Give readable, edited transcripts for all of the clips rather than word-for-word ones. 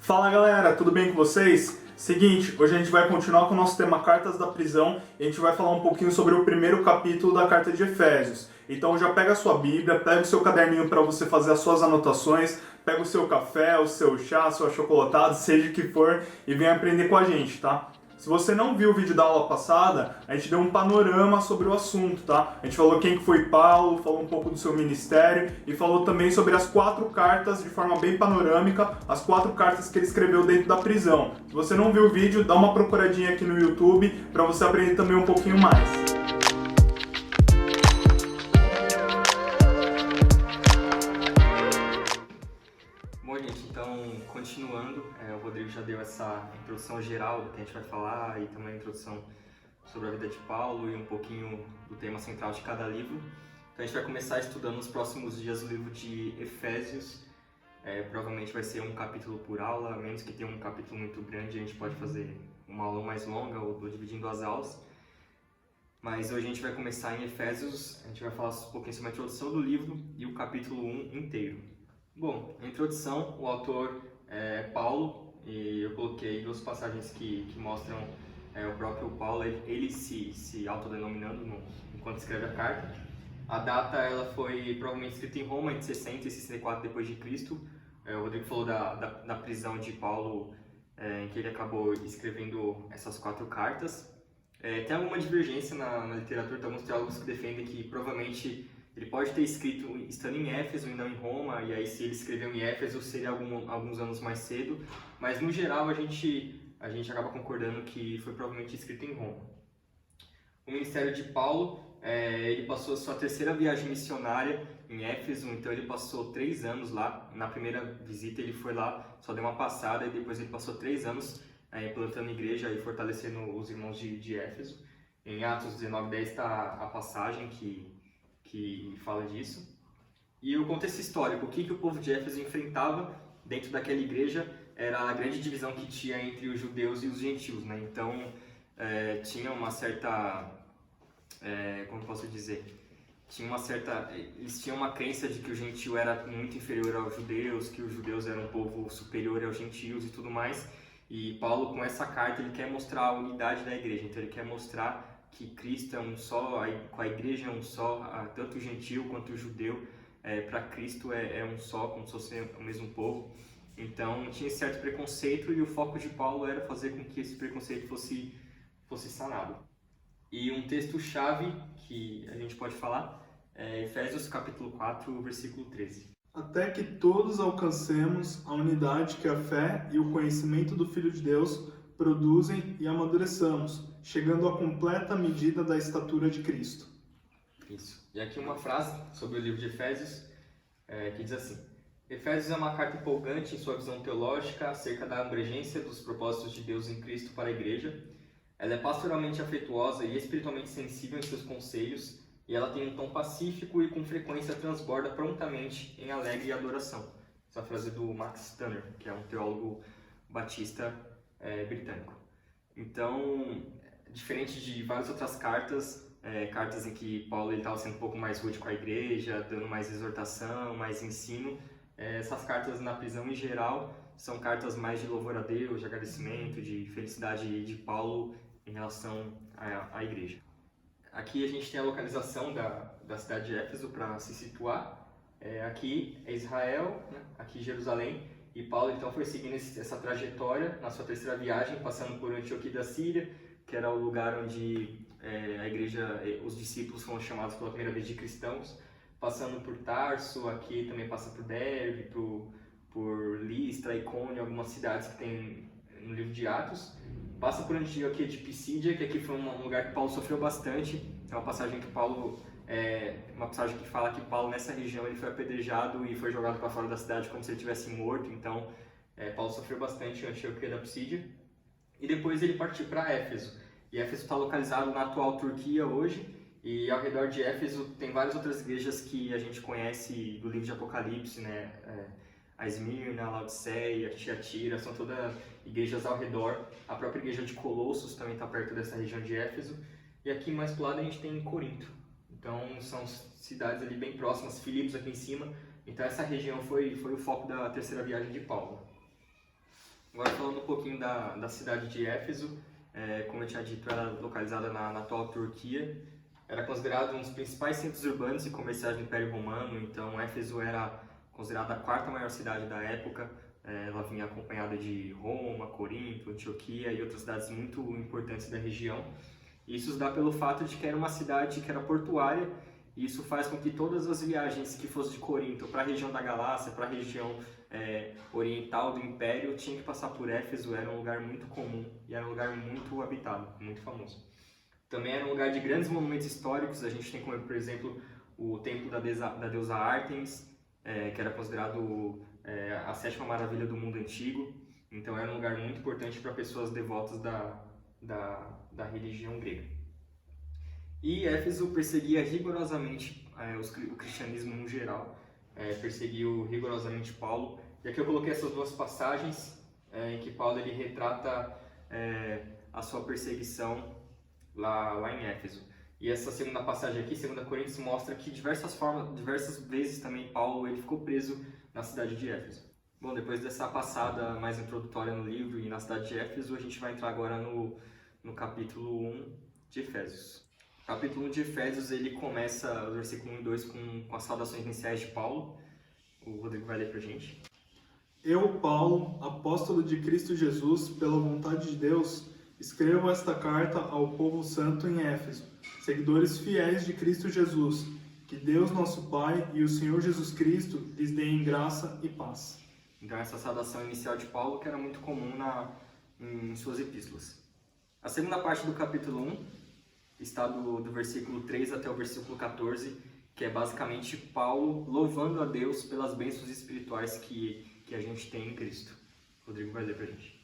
Fala galera, tudo bem com vocês? Seguinte, hoje a gente vai continuar com o nosso tema Cartas da Prisão e a gente vai falar um pouquinho sobre o primeiro capítulo da Carta de Efésios. Então já pega a sua Bíblia, pega o seu caderninho para você fazer as suas anotações, pega o seu café, o seu chá, seu achocolatado, seja o que for, e vem aprender com a gente, tá? Se você não viu o vídeo da aula passada, a gente deu um panorama sobre o assunto, tá? A gente falou quem que foi Paulo, falou um pouco do seu ministério e falou também sobre as 4 cartas, de forma bem panorâmica, as 4 cartas que ele escreveu dentro da prisão. Se você não viu o vídeo, dá uma procuradinha aqui no YouTube para você aprender também um pouquinho mais. Bom, gente, então, continuando, o Rodrigo já deu essa introdução geral do que a gente vai falar e também a introdução sobre a vida de Paulo e um pouquinho do tema central de cada livro. Então, a gente vai começar estudando nos próximos dias o livro de Efésios. Provavelmente vai ser um capítulo por aula, a menos que tenha um capítulo muito grande, a gente pode fazer uma aula mais longa ou dividindo as aulas. Mas hoje a gente vai começar em Efésios, a gente vai falar um pouquinho sobre a introdução do livro e o capítulo 1 inteiro. Bom, na introdução, o autor é Paulo, e eu coloquei 2 passagens que mostram o próprio Paulo, ele se autodenominando enquanto escreve a carta. A data ela foi provavelmente escrita em Roma, entre 60 e 64 depois de Cristo. O Rodrigo falou da prisão de Paulo, em que ele acabou escrevendo essas 4 cartas. Tem alguma divergência na literatura, tem alguns teólogos que defendem que provavelmente ele pode ter escrito estando em Éfeso e não em Roma, e aí se ele escreveu em Éfeso seria alguns anos mais cedo, mas no geral a gente acaba concordando que foi provavelmente escrito em Roma. O ministério de Paulo, ele passou a sua 3ª viagem missionária em Éfeso, então ele passou 3 anos lá. Na primeira visita ele foi lá, só deu uma passada, e depois ele passou 3 anos plantando igreja e fortalecendo os irmãos de Éfeso. Em Atos 19:10 está a passagem que fala disso. E o contexto histórico, o que o povo de Éfeso enfrentava dentro daquela igreja era a grande divisão que tinha entre os judeus e os gentios, né? Então, tinha uma certa, como posso dizer, eles tinham uma crença de que o gentio era muito inferior aos judeus, que os judeus eram um povo superior aos gentios e tudo mais. E Paulo, com essa carta, ele quer mostrar a unidade da igreja, então ele quer mostrar que Cristo é um só, com a igreja é um só, tanto o gentio quanto o judeu, para Cristo é um só, como se fosse o mesmo povo. Então tinha esse certo preconceito e o foco de Paulo era fazer com que esse preconceito fosse sanado. E um texto-chave que a gente pode falar é Efésios capítulo 4, versículo 13. Até que todos alcancemos a unidade que a fé e o conhecimento do Filho de Deus produzem e amadureçamos, chegando à completa medida da estatura de Cristo. Isso. E aqui uma frase sobre o livro de Efésios, que diz assim: Efésios é uma carta empolgante em sua visão teológica acerca da abrangência dos propósitos de Deus em Cristo para a igreja. Ela é pastoralmente afetuosa e espiritualmente sensível em seus conselhos, e ela tem um tom pacífico e com frequência transborda prontamente em alegre adoração. Essa frase é do Max Tanner, que é um teólogo batista britânico. Então, diferente de várias outras cartas, cartas em que Paulo estava sendo um pouco mais rude com a igreja, dando mais exortação, mais ensino, essas cartas na prisão em geral são cartas mais de louvor a Deus, de agradecimento, de felicidade de Paulo em relação à igreja. Aqui a gente tem a localização da cidade de Éfeso para se situar. Aqui é Israel, né? Aqui Jerusalém. E Paulo então foi seguindo essa trajetória na sua 3ª viagem, passando por Antioquia da Síria, que era o lugar onde a igreja, os discípulos foram chamados pela primeira vez de cristãos, passando por Tarso, aqui também passa por Derbe, por Listra, Icônio, algumas cidades que tem no livro de Atos. Passa por Antioquia de Pisídia, que aqui foi um lugar que Paulo sofreu bastante. É uma passagem que fala que Paulo nessa região ele foi apedrejado e foi jogado para fora da cidade como se ele tivesse morto. Então Paulo sofreu bastante em Antioquia da Pisídia. E depois ele partiu para Éfeso. E Éfeso está localizado na atual Turquia hoje. E ao redor de Éfeso tem várias outras igrejas que a gente conhece do livro de Apocalipse, né? A Esmirna, a Laodiceia, a Tiatira, são todas igrejas ao redor. A própria igreja de Colossos também está perto dessa região de Éfeso. E aqui mais pro lado a gente tem Corinto. Então são cidades ali bem próximas, Filipos aqui em cima. Então essa região foi o foco da 3ª viagem de Paulo. Agora falando um pouquinho da cidade de Éfeso, como eu tinha dito, era localizada na atual Turquia, era considerado um dos principais centros urbanos e comerciais do Império Romano, então Éfeso era considerada a quarta maior cidade da época. Ela vinha acompanhada de Roma, Corinto, Antioquia e outras cidades muito importantes da região. Isso se dá pelo fato de que era uma cidade que era portuária, e isso faz com que todas as viagens que fossem de Corinto para a região da Galácia, para a região oriental do Império, tinham que passar por Éfeso. Era um lugar muito comum e era um lugar muito habitado, muito famoso. Também era um lugar de grandes monumentos históricos. A gente tem como, por exemplo, o templo da deusa Ártemis, que era considerado a sétima maravilha do mundo antigo. Então era um lugar muito importante para pessoas devotas da religião grega. E Éfeso perseguia rigorosamente o cristianismo no geral, perseguiu rigorosamente Paulo. E aqui eu coloquei essas duas passagens em que Paulo ele retrata a sua perseguição lá em Éfeso. E essa segunda passagem aqui, 2 Coríntios, mostra que diversas vezes também Paulo ele ficou preso na cidade de Éfeso. Bom, depois dessa passada mais introdutória no livro e na cidade de Éfeso, a gente vai entrar agora no capítulo 1 de Efésios. O capítulo 1 de Efésios, ele começa, o versículo 1 e 2, com as saudações iniciais de Paulo. O Rodrigo vai ler pra gente. Eu, Paulo, apóstolo de Cristo Jesus, pela vontade de Deus, escrevo esta carta ao povo santo em Éfeso, seguidores fiéis de Cristo Jesus. Que Deus, nosso Pai, e o Senhor Jesus Cristo lhes deem graça e paz. Então, essa saudação inicial de Paulo, que era muito comum em suas epístolas. A segunda parte do capítulo 1 está do versículo 3 até o versículo 14, que é basicamente Paulo louvando a Deus pelas bênçãos espirituais que a gente tem em Cristo. O Rodrigo vai ler pra gente.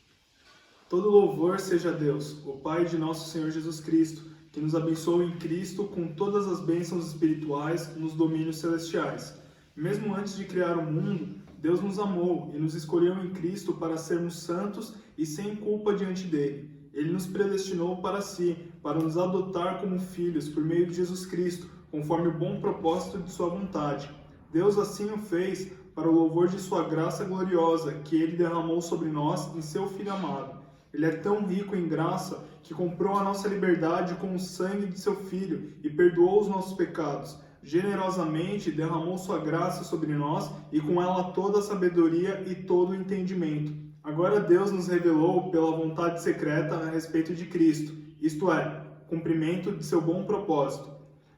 Todo louvor seja a Deus, o Pai de nosso Senhor Jesus Cristo, que nos abençoou em Cristo com todas as bênçãos espirituais nos domínios celestiais. Mesmo antes de criar o mundo, Deus nos amou e nos escolheu em Cristo para sermos santos e sem culpa diante dele. Ele nos predestinou para si, para nos adotar como filhos por meio de Jesus Cristo, conforme o bom propósito de sua vontade. Deus assim o fez para o louvor de sua graça gloriosa, que ele derramou sobre nós em seu Filho amado. Ele é tão rico em graça que comprou a nossa liberdade com o sangue de seu Filho e perdoou os nossos pecados. Generosamente derramou sua graça sobre nós e com ela toda a sabedoria e todo o entendimento. Agora Deus nos revelou pela vontade secreta a respeito de Cristo, isto é, cumprimento de seu bom propósito.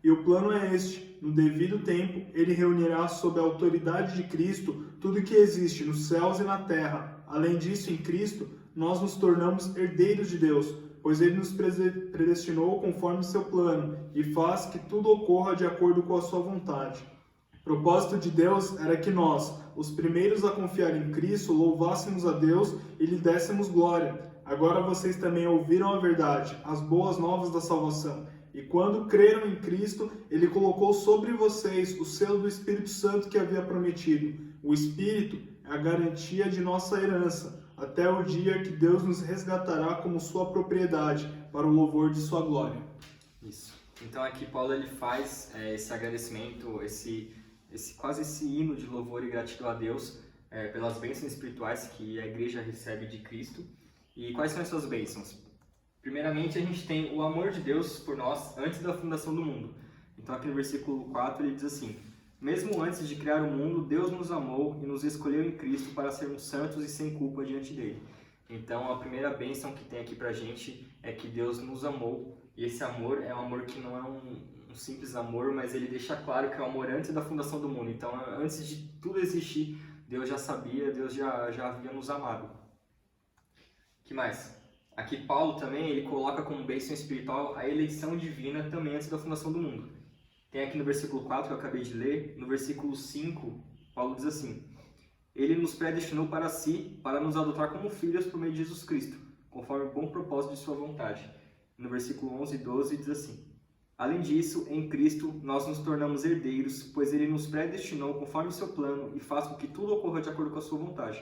E o plano é este: no devido tempo, ele reunirá sob a autoridade de Cristo tudo que existe nos céus e na terra. Além disso, em Cristo, nós nos tornamos herdeiros de Deus, pois ele nos predestinou conforme seu plano e faz que tudo ocorra de acordo com a sua vontade. O propósito de Deus era que nós, os primeiros a confiar em Cristo, louvássemos a Deus e lhe dessemos glória. Agora vocês também ouviram a verdade, as boas novas da salvação. E quando creram em Cristo, ele colocou sobre vocês o selo do Espírito Santo que havia prometido. O Espírito é a garantia de nossa herança, até o dia que Deus nos resgatará como sua propriedade, para o louvor de sua glória. Isso. Então aqui Paulo ele faz esse agradecimento, quase esse hino de louvor e gratidão a Deus pelas bênçãos espirituais que a igreja recebe de Cristo. E quais são essas bênçãos? Primeiramente, a gente tem o amor de Deus por nós antes da fundação do mundo. Então aqui no versículo 4 ele diz assim: mesmo antes de criar o mundo, Deus nos amou e nos escolheu em Cristo para sermos santos e sem culpa diante dele. Então a primeira bênção que tem aqui pra gente é que Deus nos amou, e esse amor é um amor que não é um simples amor, mas ele deixa claro que é o amor antes da fundação do mundo. Então antes de tudo existir, Deus já sabia, Deus já havia nos amado. O que mais? Aqui Paulo também ele coloca como bênção espiritual a eleição divina também antes da fundação do mundo. Tem aqui no versículo 4 que eu acabei de ler, no versículo 5, Paulo diz assim: ele nos predestinou para si, para nos adotar como filhos por meio de Jesus Cristo, conforme o bom propósito de sua vontade. No versículo 11 e 12 diz assim: além disso, em Cristo, nós nos tornamos herdeiros, pois ele nos predestinou conforme o seu plano e faz com que tudo ocorra de acordo com a sua vontade.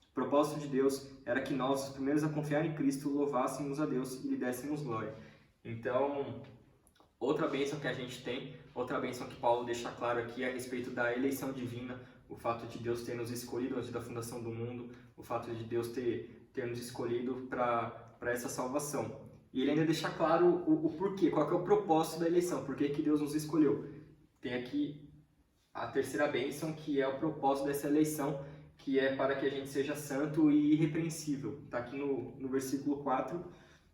O propósito de Deus era que nós, os primeiros a confiar em Cristo, louvássemos a Deus e lhe dessemos glória. Então, outra bênção que a gente tem, outra bênção que Paulo deixa claro aqui é a respeito da eleição divina, o fato de Deus ter nos escolhido antes da fundação do mundo, o fato de Deus ter ter nos escolhido para essa salvação. E ele ainda deixa claro o porquê, qual que é o propósito da eleição, por que Deus nos escolheu. Tem aqui a terceira bênção, que é o propósito dessa eleição, que é para que a gente seja santo e irrepreensível. Está aqui no versículo 4,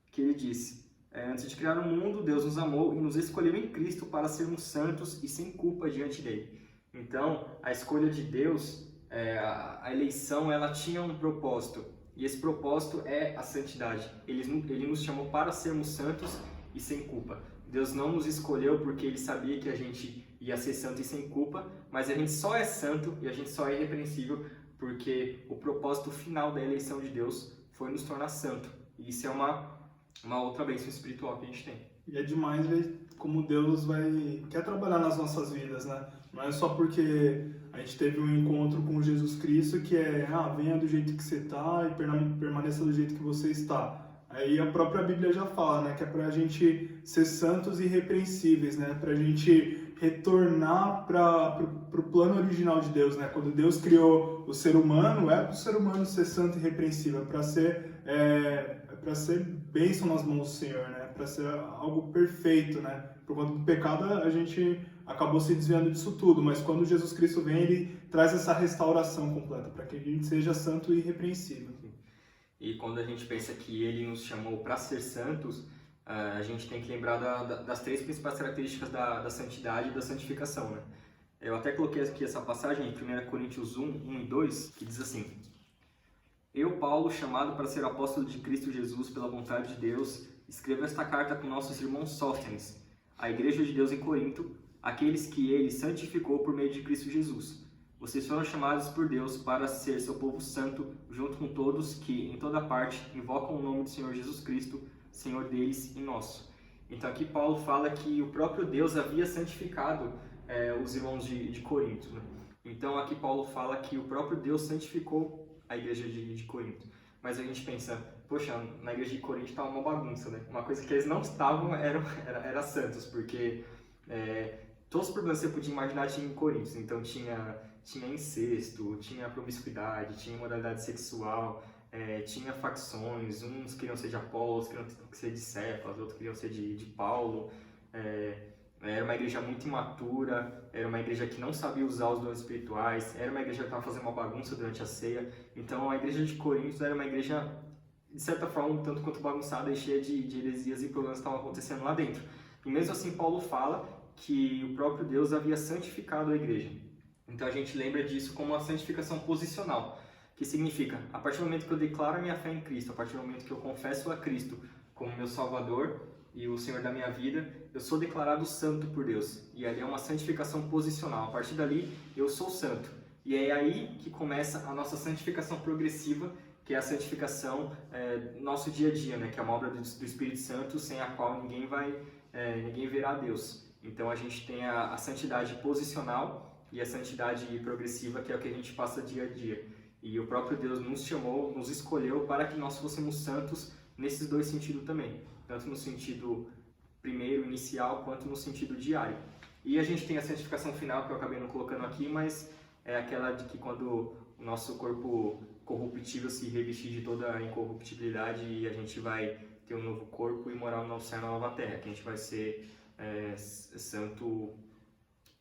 que ele diz: antes de criar o mundo, Deus nos amou e nos escolheu em Cristo para sermos santos e sem culpa diante dele. Então, a escolha de Deus, a eleição, ela tinha um propósito. E esse propósito é a santidade. Ele nos chamou para sermos santos e sem culpa. Deus não nos escolheu porque Ele sabia que a gente ia ser santo e sem culpa, mas a gente só é santo e a gente só é irrepreensível porque o propósito final da eleição de Deus foi nos tornar santo. E isso é uma outra bênção espiritual que a gente tem. E é demais ver como Deus quer trabalhar nas nossas vidas, né? Não é só porque a gente teve um encontro com Jesus Cristo que venha do jeito que você está e permaneça do jeito que você está. Aí a própria Bíblia já fala, né, que é pra gente ser santos e irrepreensíveis, né? Pra gente retornar pro plano original de Deus, né? Quando Deus criou o ser humano, é pro ser humano ser santo e irrepreensível, é para ser bênção nas mãos do Senhor, né? Para ser algo perfeito, né? Por conta do pecado, a gente acabou se desviando disso tudo, mas quando Jesus Cristo vem, Ele traz essa restauração completa, para que a gente seja santo e irrepreensível. E quando a gente pensa que Ele nos chamou para ser santos, a gente tem que lembrar das três principais características da santidade e da santificação, né? Eu até coloquei aqui essa passagem em 1 Coríntios 1 e 2, que diz assim: Eu, Paulo, chamado para ser apóstolo de Cristo Jesus pela vontade de Deus, escrevo esta carta com nossos irmãos Sóstenes, a igreja de Deus em Corinto, aqueles que Ele santificou por meio de Cristo Jesus. Vocês foram chamados por Deus para ser seu povo santo, junto com todos que, em toda parte, invocam o nome do Senhor Jesus Cristo, Senhor deles e nosso. Então aqui Paulo fala que o próprio Deus havia santificado os irmãos de Corinto, né? Então aqui Paulo fala que o próprio Deus santificou a igreja de Corinto. Mas a gente pensa, poxa, na igreja de Corinto estava uma bagunça, né? Uma coisa que eles não estavam era santos, porque todos os problemas que você podia imaginar tinha em Corinto. Então tinha incesto, tinha promiscuidade, tinha imoralidade sexual, tinha facções, uns queriam ser de Apolo, queriam ser de Cefas, outros queriam ser de Paulo. Era uma igreja muito imatura, era uma igreja que não sabia usar os dons espirituais, era uma igreja que estava fazendo uma bagunça durante a ceia. Então a igreja de Corinto era uma igreja, de certa forma, um tanto quanto bagunçada e cheia de heresias e problemas que estavam acontecendo lá dentro. E mesmo assim Paulo fala que o próprio Deus havia santificado a igreja. Então a gente lembra disso como uma santificação posicional, que significa, a partir do momento que eu declaro a minha fé em Cristo, a partir do momento que eu confesso a Cristo como meu Salvador e o Senhor da minha vida, eu sou declarado santo por Deus. E ali é uma santificação posicional. A partir dali, eu sou santo. E é aí que começa a nossa santificação progressiva, que é a santificação nosso dia a dia, né? Que é uma obra do Espírito Santo, sem a qual ninguém verá a Deus. Então a gente tem a santidade posicional e a santidade progressiva, que é o que a gente passa dia a dia. E o próprio Deus nos chamou, nos escolheu para que nós fôssemos santos nesses dois sentidos também. Tanto no sentido primeiro, inicial, quanto no sentido diário. E a gente tem a santificação final, que eu acabei não colocando aqui, mas é aquela de que quando o nosso corpo corruptível se revestir de toda a incorruptibilidade e a gente vai ter um novo corpo e morar no novo céu e na nova terra, que a gente vai ser santo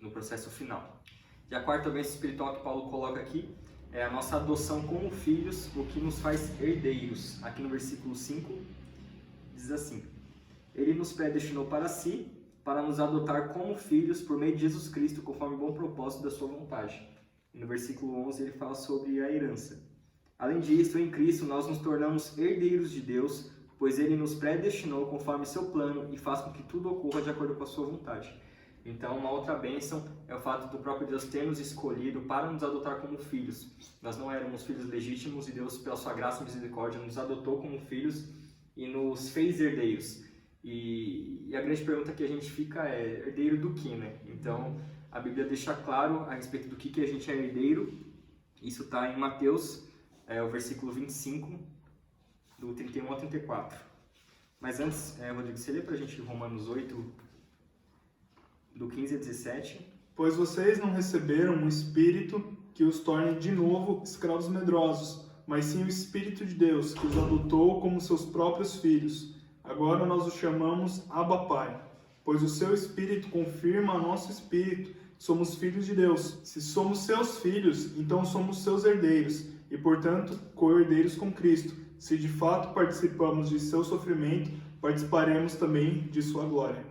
no processo final. E a quarta bênção espiritual que Paulo coloca aqui é a nossa adoção como filhos, o que nos faz herdeiros. Aqui no versículo 5 diz assim: Ele nos predestinou para si, para nos adotar como filhos por meio de Jesus Cristo, conforme o bom propósito da sua vontade. E no versículo 11 ele fala sobre a herança. Além disso, em Cristo nós nos tornamos herdeiros de Deus, pois Ele nos predestinou conforme seu plano e faz com que tudo ocorra de acordo com a sua vontade. Então, uma outra bênção é o fato do próprio Deus ter nos escolhido para nos adotar como filhos. Nós não éramos filhos legítimos e Deus, pela sua graça e misericórdia, nos adotou como filhos e nos fez herdeiros. E a grande pergunta que a gente fica é: herdeiro do que, né? Então, a Bíblia deixa claro a respeito do que a gente é herdeiro. Isso está em Mateus, o versículo 25, do 31 ao 34. Mas antes, Rodrigo, você lê para a gente Romanos 8, do 15 a 17. Pois vocês não receberam um espírito que os torne de novo escravos medrosos, mas sim o Espírito de Deus, que os adotou como seus próprios filhos. Agora nós os chamamos Abba Pai, pois o seu Espírito confirma nosso Espírito que somos filhos de Deus. Se somos seus filhos, então somos seus herdeiros, e portanto co-herdeiros com Cristo. Se de fato participamos de seu sofrimento, participaremos também de sua glória.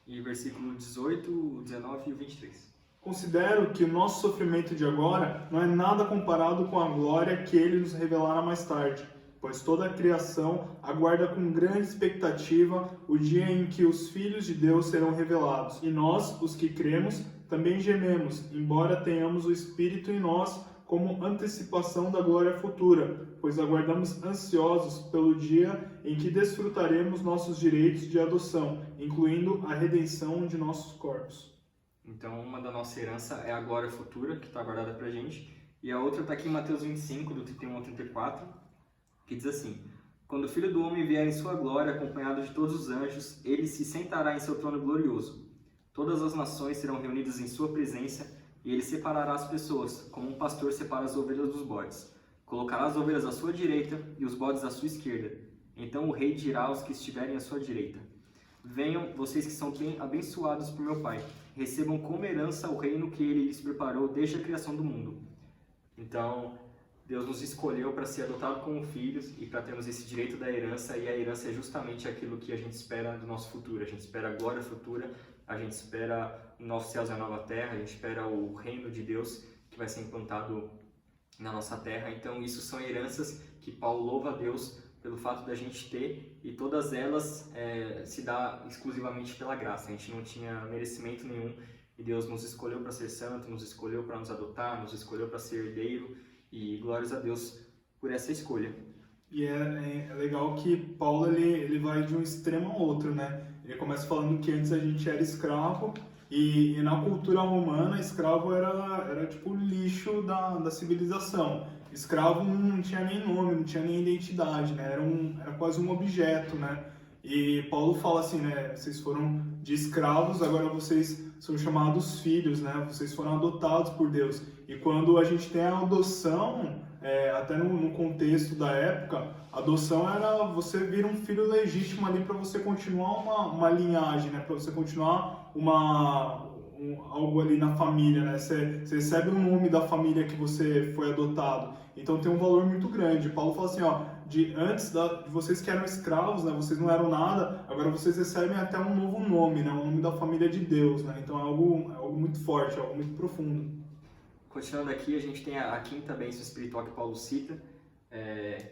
E versículo 18, 19 e 23. Considero que o nosso sofrimento de agora não é nada comparado com a glória que ele nos revelará mais tarde, pois toda a criação aguarda com grande expectativa o dia em que os filhos de Deus serão revelados. E nós, os que cremos, também gememos, embora tenhamos o Espírito em nós como antecipação da glória futura, pois aguardamos ansiosos pelo dia em que desfrutaremos nossos direitos de adoção, incluindo a redenção de nossos corpos. Então, uma da nossa herança é a glória futura, que está guardada para a gente, e a outra está aqui em Mateus 25, do 31 ao 34, que diz assim: Quando o Filho do Homem vier em sua glória, acompanhado de todos os anjos, ele se sentará em seu trono glorioso. Todas as nações serão reunidas em sua presença, e ele separará as pessoas, como um pastor separa as ovelhas dos bodes. Colocará as ovelhas à sua direita e os bodes à sua esquerda. Então o rei dirá aos que estiverem à sua direita: Venham, vocês que são bem abençoados por meu Pai, recebam como herança o reino que ele lhes preparou desde a criação do mundo. Então, Deus nos escolheu para ser adotado como filhos e para termos esse direito da herança, e a herança é justamente aquilo que a gente espera do nosso futuro. A gente espera a glória futura, a gente espera o novo céu e a nova terra, a gente espera o reino de Deus que vai ser implantado na nossa terra. Então, isso são heranças que Paulo louva a Deus pelo fato da gente ter, e todas elas se dá exclusivamente pela graça. A gente não tinha merecimento nenhum, e Deus nos escolheu para ser santo, nos escolheu para nos adotar, nos escolheu para ser herdeiro, e glórias a Deus por essa escolha. E é legal que Paulo ele vai de um extremo ao outro, né? Ele começa falando que antes a gente era escravo, e na cultura romana, escravo era tipo o lixo da civilização. Escravo não tinha nem nome, não tinha nem identidade, né? Era quase um objeto, né? E Paulo fala assim, né? Vocês foram de escravos, agora vocês são chamados filhos, né? Vocês foram adotados por Deus. E quando a gente tem a adoção, até no contexto da época, a adoção era você vir um filho legítimo ali para você continuar uma linhagem, né? Para você continuar algo ali na família, né? Você recebe o nome da família que você foi adotado. Então tem um valor muito grande. Paulo fala assim, ó, antes de vocês que eram escravos, né? Vocês não eram nada, agora vocês recebem até um novo nome, né? O nome da família de Deus, né? Então é algo muito forte, é algo muito profundo. Continuando aqui, a gente tem a quinta bênção espiritual que Paulo cita,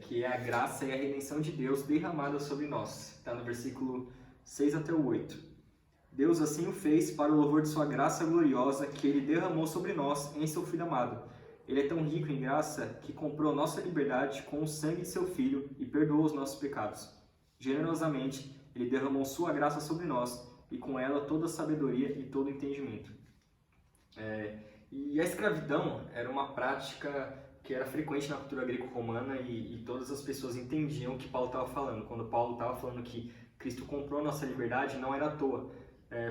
que é a graça e a redenção de Deus derramada sobre nós. Está no versículo 6 até o 8. Deus assim o fez para o louvor de sua graça gloriosa que ele derramou sobre nós em seu Filho amado. Ele é tão rico em graça que comprou nossa liberdade com o sangue de seu Filho e perdoou os nossos pecados. Generosamente, ele derramou sua graça sobre nós e com ela toda a sabedoria e todo o entendimento. E a escravidão era uma prática que era frequente na cultura greco-romana, e todas as pessoas entendiam o que Paulo estava falando. Quando Paulo estava falando que Cristo comprou nossa liberdade, não era à toa.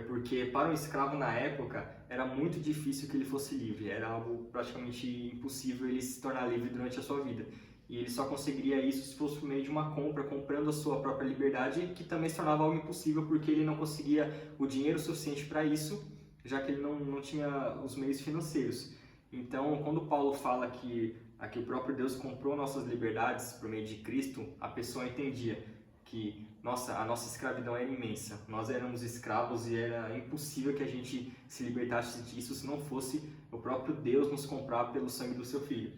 Porque para um escravo na época era muito difícil que ele fosse livre, era algo praticamente impossível ele se tornar livre durante a sua vida. E ele só conseguiria isso se fosse por meio de uma compra, comprando a sua própria liberdade, que também se tornava algo impossível porque ele não conseguia o dinheiro suficiente para isso, já que ele não tinha os meios financeiros. Então, quando Paulo fala que aqui o próprio Deus comprou nossas liberdades por meio de Cristo, a pessoa entendia que a nossa escravidão era imensa. Nós éramos escravos e era impossível que a gente se libertasse disso se não fosse o próprio Deus nos comprar pelo sangue do seu Filho.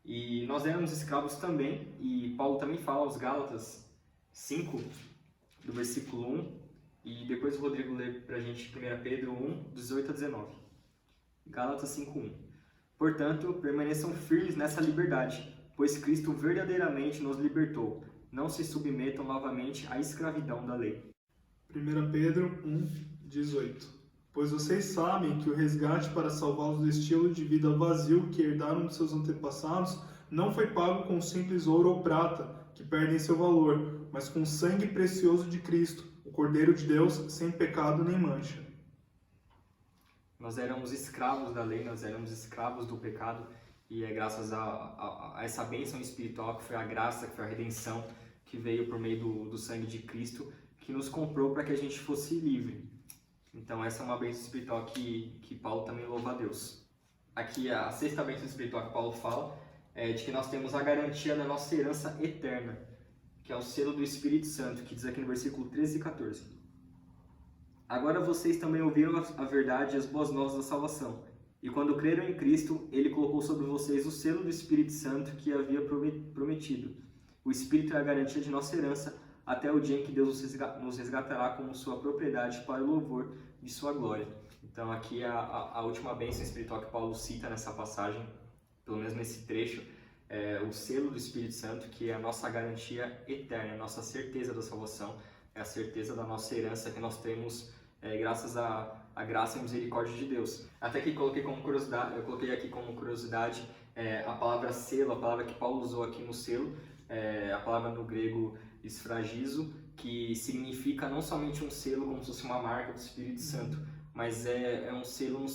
E nós éramos escravos também, e Paulo também fala aos Gálatas 5, do versículo 1, e depois o Rodrigo lê pra gente 1 Pedro 1, 18 a 19. Gálatas 5, 1. Portanto, permaneçam firmes nessa liberdade, pois Cristo verdadeiramente nos libertou. Não se submetam novamente à escravidão da lei. 1 Pedro 1, 18. Pois vocês sabem que o resgate para salvá-los do estilo de vida vazio que herdaram de seus antepassados não foi pago com simples ouro ou prata, que perdem seu valor, mas com o sangue precioso de Cristo, o Cordeiro de Deus, sem pecado nem mancha. Nós éramos escravos da lei, nós éramos escravos do pecado, E é graças a essa bênção espiritual que foi a graça, que foi a redenção, que veio por meio do sangue de Cristo, que nos comprou para que a gente fosse livre. Então essa é uma bênção espiritual que Paulo também louva a Deus. Aqui a sexta bênção espiritual que Paulo fala é de que nós temos a garantia da nossa herança eterna, que é o selo do Espírito Santo, que diz aqui no versículo 13 e 14. Agora vocês também ouviram a verdade e as boas novas da salvação. E quando creram em Cristo, Ele colocou sobre vocês o selo do Espírito Santo que havia prometido. O Espírito é a garantia de nossa herança até o dia em que Deus nos resgatará como sua propriedade para o louvor de sua glória. Então aqui a última bênção espiritual que Paulo cita nessa passagem, pelo menos nesse trecho, é o selo do Espírito Santo, que é a nossa garantia eterna, a nossa certeza da salvação, é a certeza da nossa herança que nós temos graças à graça e misericórdia de Deus. Até que eu coloquei aqui como curiosidade a palavra selo, a palavra que Paulo usou aqui no selo, a palavra no grego esfragizo, que significa não somente um selo como se fosse uma marca do Espírito Santo, mas é um selo no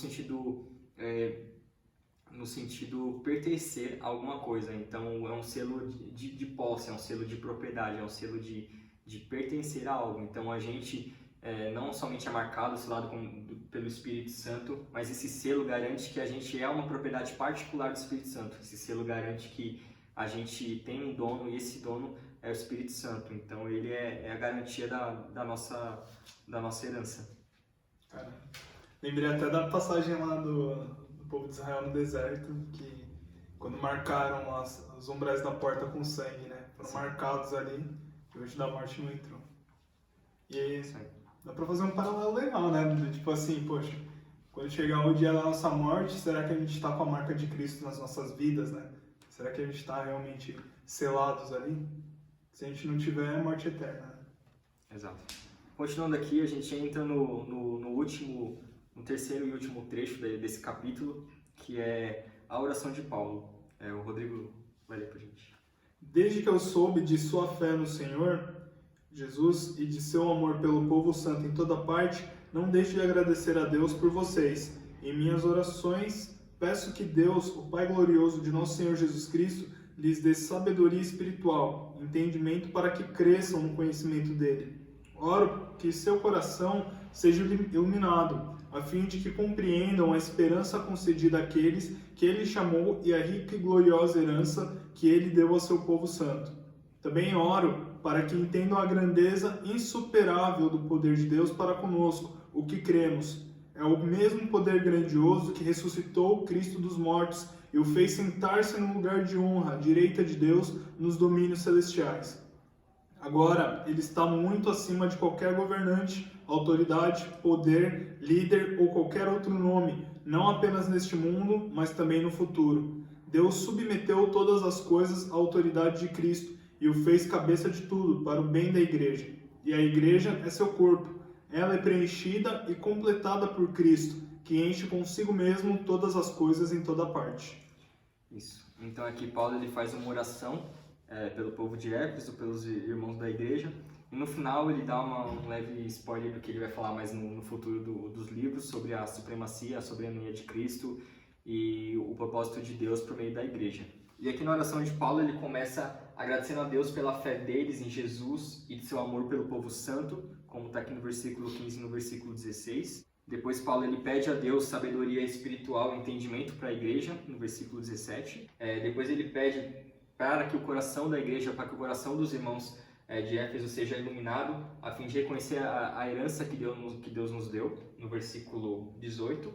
sentido pertencer a alguma coisa. Então é um selo de posse, é um selo de propriedade, é um selo de pertencer a algo. Então a gente não somente é marcado, selado pelo Espírito Santo, mas esse selo garante que a gente é uma propriedade particular do Espírito Santo. Esse selo garante que a gente tem um dono e esse dono é o Espírito Santo. Então ele é a garantia da nossa herança. Cara, lembrei até da passagem lá do povo de Israel no deserto, que quando marcaram os umbrais da porta com sangue, né? Foram marcados ali, e o anjo da morte não entrou. E aí, dá pra fazer um paralelo legal, né? Tipo assim, poxa, quando chegar o dia da nossa morte, será que a gente tá com a marca de Cristo nas nossas vidas, né? Será que a gente tá realmente selados ali? Se a gente não tiver, é morte eterna, né? Exato. Continuando aqui, a gente entra no terceiro e último trecho desse capítulo, que é a oração de Paulo. O Rodrigo vai ler pra gente. Desde que eu soube de sua fé no Senhor Jesus e de seu amor pelo povo santo em toda parte, não deixe de agradecer a Deus por vocês. Em minhas orações, peço que Deus, o Pai glorioso de nosso Senhor Jesus Cristo, lhes dê sabedoria espiritual, entendimento para que cresçam no conhecimento dele. Oro que seu coração seja iluminado, a fim de que compreendam a esperança concedida àqueles que ele chamou e a rica e gloriosa herança que ele deu ao seu povo santo. Também oro para que entendam a grandeza insuperável do poder de Deus para conosco, o que cremos. É o mesmo poder grandioso que ressuscitou o Cristo dos mortos e o fez sentar-se no lugar de honra, à direita de Deus, nos domínios celestiais. Agora, ele está muito acima de qualquer governante, autoridade, poder, líder ou qualquer outro nome, não apenas neste mundo, mas também no futuro. Deus submeteu todas as coisas à autoridade de Cristo e o fez cabeça de tudo para o bem da igreja. E a igreja é seu corpo. Ela é preenchida e completada por Cristo, que enche consigo mesmo todas as coisas em toda parte. Isso. Então aqui Paulo ele faz uma oração pelo povo de Éfeso, pelos irmãos da igreja, e no final ele dá um leve spoiler do que ele vai falar mais no futuro dos livros, sobre a supremacia, a soberania de Cristo e o propósito de Deus por meio da igreja. E aqui na oração de Paulo ele começa agradecendo a Deus pela fé deles em Jesus e de seu amor pelo povo santo, como está aqui no versículo 15 e no versículo 16. Depois Paulo ele pede a Deus sabedoria espiritual e entendimento para a igreja, no versículo 17. Depois ele pede para que o coração da igreja, para que o coração dos irmãos de Éfeso seja iluminado, a fim de reconhecer a herança que Deus nos deu, no versículo 18.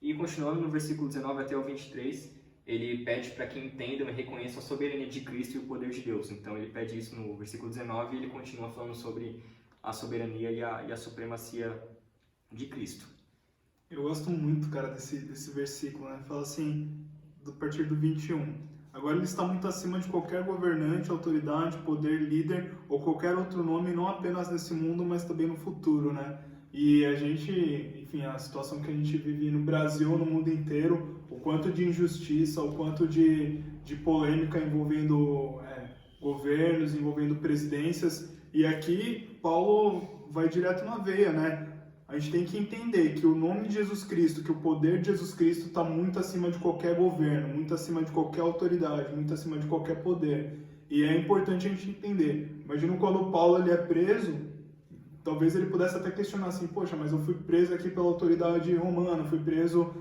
E continuando no versículo 19 até o 23, ele pede para que entendam e reconheçam a soberania de Cristo e o poder de Deus. Então ele pede isso no versículo 19 e ele continua falando sobre a soberania e a supremacia de Cristo. Eu gosto muito, cara, desse versículo, né? Fala assim, a partir do 21. Agora ele está muito acima de qualquer governante, autoridade, poder, líder ou qualquer outro nome, não apenas nesse mundo, mas também no futuro, né? E a gente, enfim, a situação que a gente vive no Brasil, no mundo inteiro, o quanto de injustiça, o quanto de polêmica envolvendo governos, envolvendo presidências. E aqui Paulo vai direto na veia, né? a gente tem que entender que o nome de Jesus Cristo, que o poder de Jesus Cristo está muito acima de qualquer governo, muito acima de qualquer autoridade, muito acima de qualquer poder. E é importante a gente entender. Imagina quando Paulo ele é preso, talvez ele pudesse até questionar assim, poxa, mas eu fui preso aqui pela autoridade romana, fui preso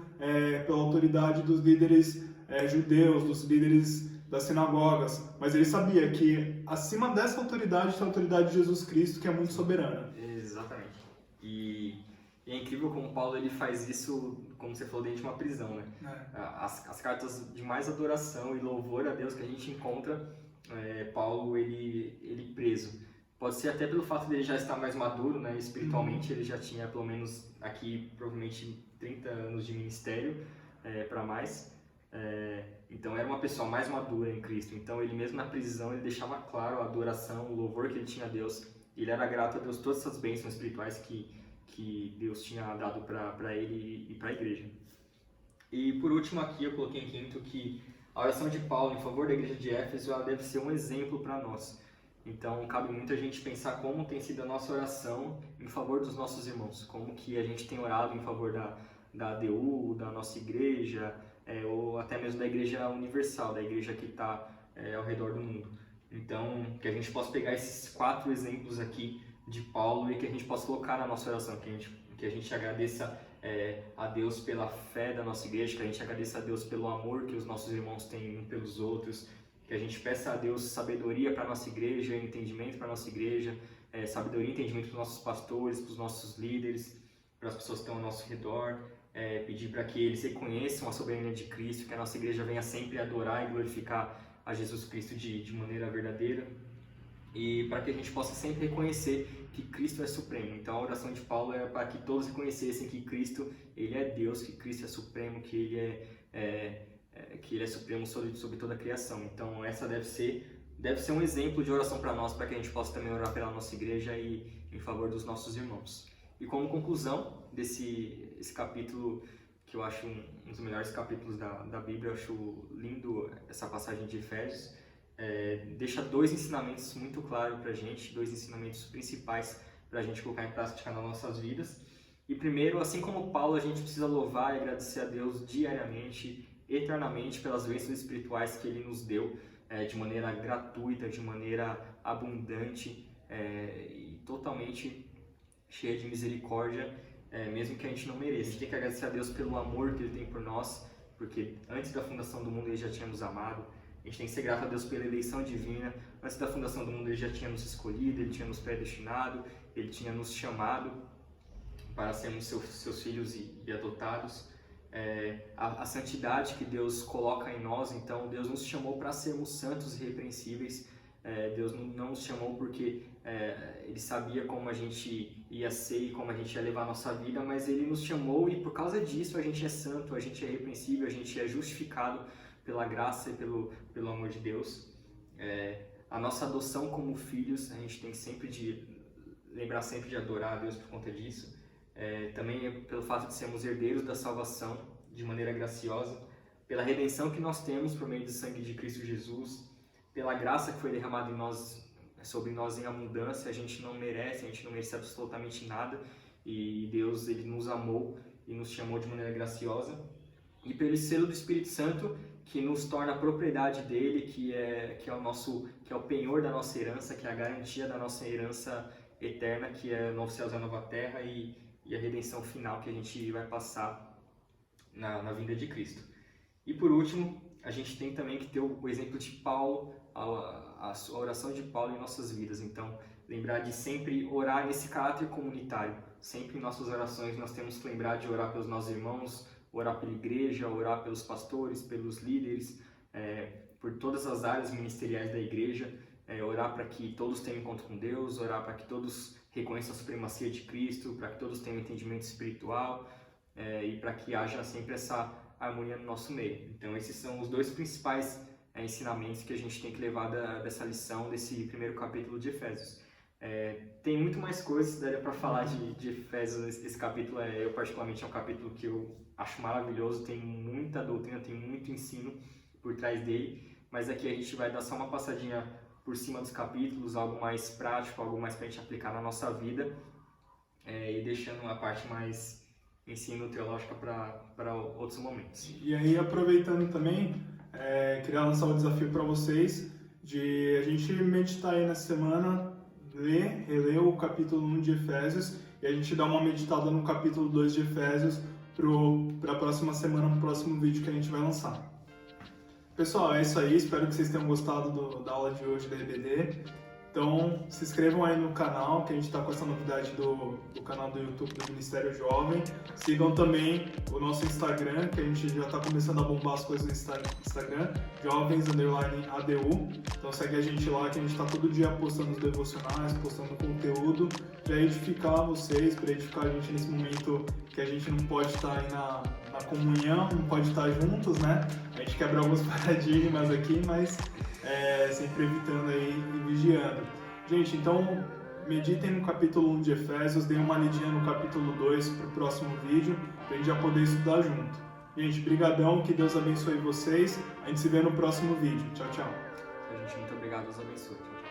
pela autoridade dos líderes judeus, dos líderes das sinagogas. Mas ele sabia que acima dessa autoridade está a autoridade de Jesus Cristo, que é muito soberana. Exatamente. E é incrível como Paulo ele faz isso, como você falou, dentro de uma prisão, né? As cartas de mais adoração e louvor a Deus que a gente encontra, Paulo ele preso. Pode ser até pelo fato dele já estar mais maduro, né? Espiritualmente, ele já tinha pelo menos aqui provavelmente 30 anos de ministério para mais. Então era uma pessoa mais madura em Cristo. Então ele mesmo na prisão ele deixava claro a adoração, o louvor que ele tinha a Deus. Ele era grato a Deus todas essas bênçãos espirituais que Deus tinha dado para ele e para a igreja. E por último aqui eu coloquei em quinto que a oração de Paulo em favor da igreja de Éfeso ela deve ser um exemplo para nós. Então cabe muito a gente pensar como tem sido a nossa oração em favor dos nossos irmãos, como que a gente tem orado em favor da ADU, da nossa igreja, ou até mesmo da igreja universal, da igreja que está ao redor do mundo. Então, que a gente possa pegar esses 4 exemplos aqui de Paulo e que a gente possa colocar na nossa oração, que a gente agradeça a Deus pela fé da nossa igreja, que a gente agradeça a Deus pelo amor que os nossos irmãos têm uns pelos outros, que a gente peça a Deus sabedoria para a nossa igreja, entendimento para a nossa igreja, sabedoria e entendimento para os nossos pastores, para os nossos líderes, para as pessoas que estão ao nosso redor, pedir para que eles reconheçam a soberania de Cristo, que a nossa igreja venha sempre adorar e glorificar a Jesus Cristo de maneira verdadeira, e para que a gente possa sempre reconhecer que Cristo é supremo. Então a oração de Paulo é para que todos reconhecessem que Cristo ele é Deus, que Cristo é supremo, que ele é supremo sobre toda a criação. Então essa deve ser um exemplo de oração para nós, para que a gente possa também orar pela nossa igreja e em favor dos nossos irmãos. E como conclusão esse capítulo, que eu acho um dos melhores capítulos da Bíblia, eu acho lindo essa passagem de Efésios, deixa 2 ensinamentos muito claros para a gente, 2 ensinamentos principais para a gente colocar em prática nas nossas vidas. E primeiro, assim como Paulo, a gente precisa louvar e agradecer a Deus diariamente, eternamente, pelas bênçãos espirituais que Ele nos deu, de maneira gratuita, de maneira abundante e totalmente cheia de misericórdia, mesmo que a gente não mereça. A gente tem que agradecer a Deus pelo amor que Ele tem por nós, porque antes da fundação do mundo Ele já tinha nos amado. A gente tem que ser grato a Deus pela eleição divina. Antes da fundação do mundo Ele já tinha nos escolhido, Ele tinha nos predestinado, Ele tinha nos chamado para sermos seus filhos e adotados. A santidade que Deus coloca em nós, então Deus nos chamou para sermos santos e irrepreensíveis. Deus não nos chamou porque Ele sabia como a gente ia ser e como a gente ia levar a nossa vida, mas Ele nos chamou e por causa disso a gente é santo, a gente é irrepreensível, a gente é justificado pela graça e pelo amor de Deus. A nossa adoção como filhos, a gente tem lembrar sempre de adorar a Deus por conta disso. Também pelo fato de sermos herdeiros da salvação de maneira graciosa, pela redenção que nós temos por meio do sangue de Cristo Jesus, pela graça que foi derramada sobre nós em abundância. A gente não merece absolutamente nada, e Deus ele nos amou e nos chamou de maneira graciosa, e pelo selo do Espírito Santo que nos torna a propriedade dele, que é o penhor da nossa herança, que é a garantia da nossa herança eterna, que é o novo céu e a nova terra e a redenção final que a gente vai passar na vinda de Cristo. E por último, a gente tem também que ter o exemplo de Paulo, a oração de Paulo em nossas vidas. Então, lembrar de sempre orar nesse caráter comunitário. Sempre em nossas orações nós temos que lembrar de orar pelos nossos irmãos, orar pela igreja, orar pelos pastores, pelos líderes, por todas as áreas ministeriais da igreja, orar para que todos tenham encontro com Deus, orar para que todos reconheçam a supremacia de Cristo, para que todos tenham entendimento espiritual e para que haja sempre essa harmonia no nosso meio. Então esses são os 2 principais ensinamentos que a gente tem que levar dessa lição, desse primeiro capítulo de Efésios. Tem muito mais coisas, daria para falar de Efésios. Esse capítulo, eu particularmente, é um capítulo que eu acho maravilhoso, tem muita doutrina, tem muito ensino por trás dele, mas aqui a gente vai dar só uma passadinha por cima dos capítulos, algo mais prático, algo mais para a gente aplicar na nossa vida. e deixando a parte mais ensino teológica para outros momentos. E aí, aproveitando também, queria lançar o desafio para vocês de a gente meditar aí nessa semana, reler o capítulo 1 de Efésios e a gente dar uma meditada no capítulo 2 de Efésios para a próxima semana, no próximo vídeo que a gente vai lançar. Pessoal, é isso aí, espero que vocês tenham gostado da aula de hoje da EBD. Então, se inscrevam aí no canal, que a gente está com essa novidade do canal do YouTube do Ministério Jovem. Sigam também o nosso Instagram, que a gente já está começando a bombar as coisas no Instagram, jovens_adu. Então segue a gente lá, que a gente está todo dia postando os devocionais, postando conteúdo para edificar vocês, para edificar a gente nesse momento que a gente não pode estar aí na comunhão, não pode estar juntos, né? A gente quebra alguns paradigmas aqui, mas sempre evitando aí e vigiando. Gente, então meditem no capítulo 1 de Efésios, deem uma lidinha no capítulo 2 para o próximo vídeo, para a gente já poder estudar junto. Gente, brigadão, que Deus abençoe vocês. A gente se vê no próximo vídeo. Tchau, tchau. Gente, muito obrigado, Deus abençoe. Tchau, tchau.